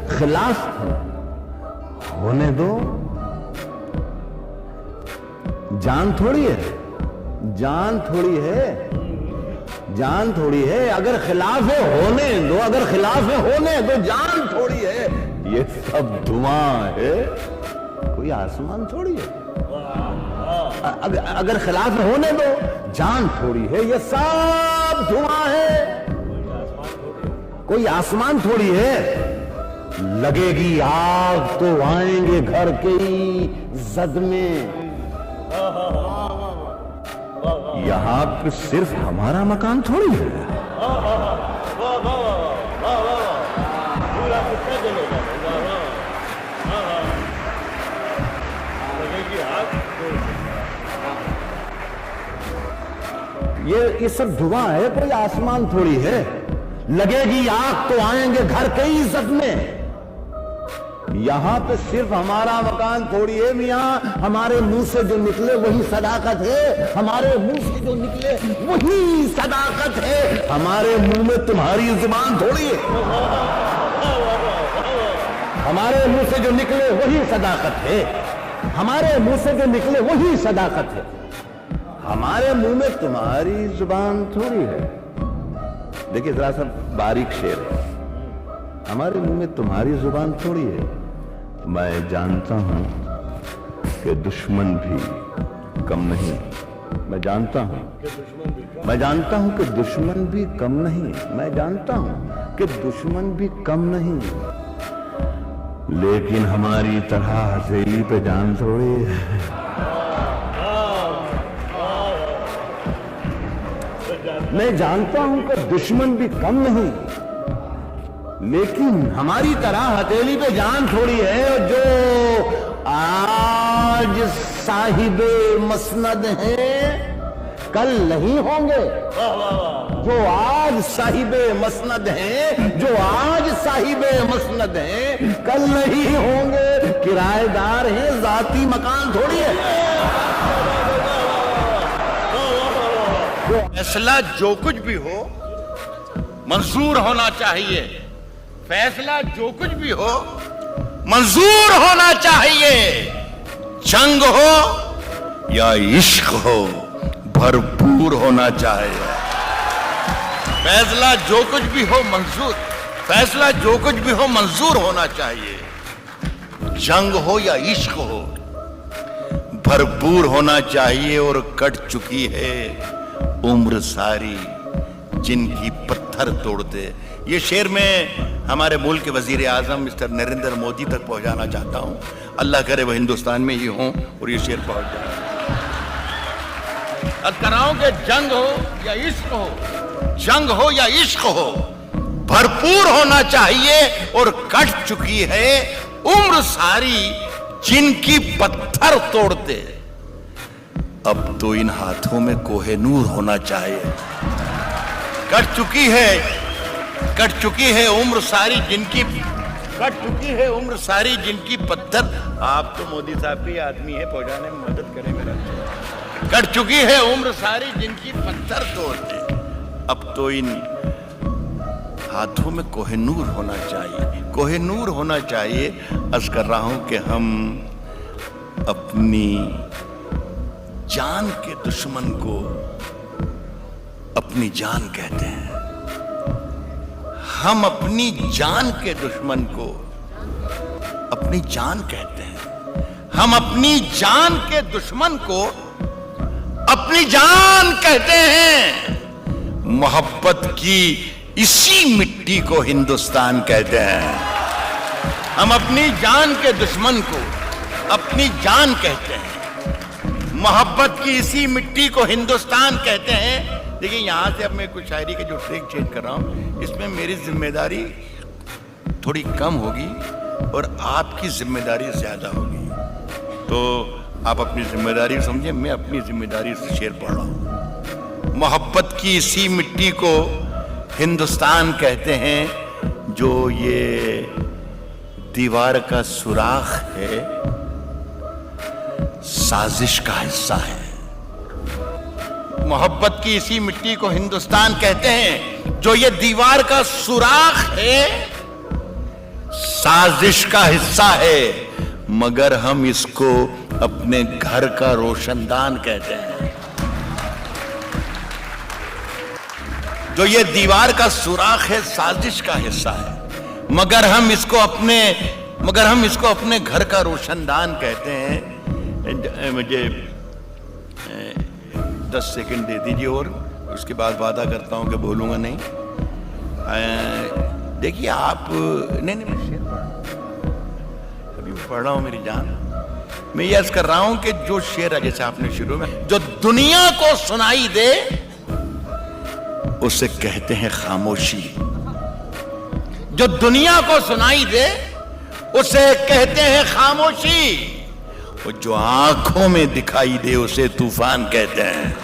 खिलाफ होने दो। जान थोड़ी है, जान थोड़ी है, जान थोड़ी है। अगर खिलाफ है होने दो, अगर खिलाफ है होने दो, जान थोड़ी है। ये सब धुआं है, कोई आसमान थोड़ी है। अगर खिलाफ है होने दो, जान थोड़ी है। ये सब धुआं है, कोई आसमान थोड़ी है। लगेगी आग तो आएंगे घर के ही जद में। यहां पे सिर्फ हमारा मकान थोड़ी है। ये सब धुआं है, कोई आसमान थोड़ी है। लगेगी आग तो आएंगे घर के ही इज्जत में। यहां पे सिर्फ हमारा मकान थोड़ी है मियां। हमारे मुंह से जो निकले वही सदाकत है, हमारे मुंह से जो निकले वही सदाकत है। हमारे मुंह में तुम्हारी जुबान थोड़ी है। हमारे मुंह से जो निकले वही सदाकत है, हमारे मुंह से जो निकले वही सदाकत है। हमारे मुंह में तुम्हारी जुबान थोड़ी है। देखिए जरा सा बारीक शेर है। हमारे मुंह में तुम्हारी जुबान थोड़ी है। मैं जानता हूं कि दुश्मन भी कम नहीं। मैं जानता हूं, मैं जानता हूं कि दुश्मन भी कम नहीं। मैं जानता हूं कि दुश्मन भी कम नहीं। लेकिन हमारी तरह हथेली पे जान थोड़ी है। मैं जानता हूं कि दुश्मन भी कम नहीं, लेकिन हमारी तरह हथेली पे जान थोड़ी है। जो आज साहिबे मसनद हैं, कल नहीं होंगे। जो आज साहिबे मसनद हैं, जो आज साहिबे मसनद हैं, कल नहीं होंगे। किराएदार हैं, जाती मकान थोड़ी है। फैसला जो कुछ भी हो मंजूर होना चाहिए। फैसला जो कुछ भी हो मंजूर होना चाहिए। जंग हो या इश्क हो भरपूर होना चाहिए। फैसला जो कुछ भी हो मंजूर, फैसला जो कुछ भी हो मंजूर होना चाहिए। जंग हो या इश्क हो भरपूर होना चाहिए। और कट चुकी है उम्र सारी जिनकी पत्थर तोड़ते। ये शेर मैं हमारे मुल्क के वजीर आजम मिस्टर नरेंद्र मोदी तक पहुंचाना चाहता हूं। अल्लाह करे वो हिंदुस्तान में ही हों और ये शेर पहुंच जाए। अब कराओ कि जंग हो या इश्क हो, जंग हो या इश्क हो भरपूर होना चाहिए। और कट चुकी है उम्र सारी जिनकी पत्थर तोड़ते। अब तो इन हाथों में कोहे नूर होना चाहिए। कट चुकी है उम्र सारी जिनकी, कट चुकी है उम्र सारी जिनकी पत्थर। आप तो मोदी साहब के आदमी है, पहुंचाने में मदद करें मेरा। कट चुकी है उम्र सारी जिनकी पत्थर तोड़ते। अब तो इन हाथों में कोहिनूर होना चाहिए, कोहिनूर होना चाहिए। अर्ज कर रहा हूं कि हम अपनी जान के दुश्मन को अपनी जान कहते हैं। हम अपनी जान के दुश्मन को अपनी जान कहते हैं। हम अपनी जान के दुश्मन को अपनी जान कहते हैं। मोहब्बत की इसी मिट्टी को हिंदुस्तान कहते हैं। हम अपनी जान के दुश्मन को अपनी जान कहते हैं। मोहब्बत की इसी मिट्टी को हिंदुस्तान कहते हैं। देखिए यहां से अब मैं कुछ शायरी के जो ट्रिक चेंज कर रहा हूं, इसमें मेरी जिम्मेदारी थोड़ी कम होगी और आपकी जिम्मेदारी ज्यादा होगी। तो आप अपनी जिम्मेदारी समझिए, मैं अपनी जिम्मेदारी से शेर पढ़ रहा हूं। मोहब्बत की इसी मिट्टी को हिंदुस्तान कहते हैं। जो ये दीवार का सुराख है साजिश का हिस्सा है। मोहब्बत की इसी मिट्टी को हिंदुस्तान कहते हैं। जो ये दीवार का सुराख है साजिश का हिस्सा है, मगर हम इसको अपने घर का रोशनदान कहते हैं। जो ये दीवार का सुराख है, साजिश का हिस्सा है, मगर हम इसको अपने घर का रोशनदान कहते हैं। मुझे 10 सेकंड दे दीजिए और उसके बाद वादा करता हूं कि बोलूंगा नहीं। देखिए आप, नहीं मैं शेर अभी पढ़ रहा हूं मेरी जान। मैं ये अर्ज कर रहा हूं कि जो शेर है, जैसे आपने शुरू में, जो दुनिया को सुनाई दे उसे कहते हैं खामोशी। जो दुनिया को सुनाई दे उसे कहते हैं खामोशी, और जो आंखों में दिखाई दे उसे तूफान कहते हैं।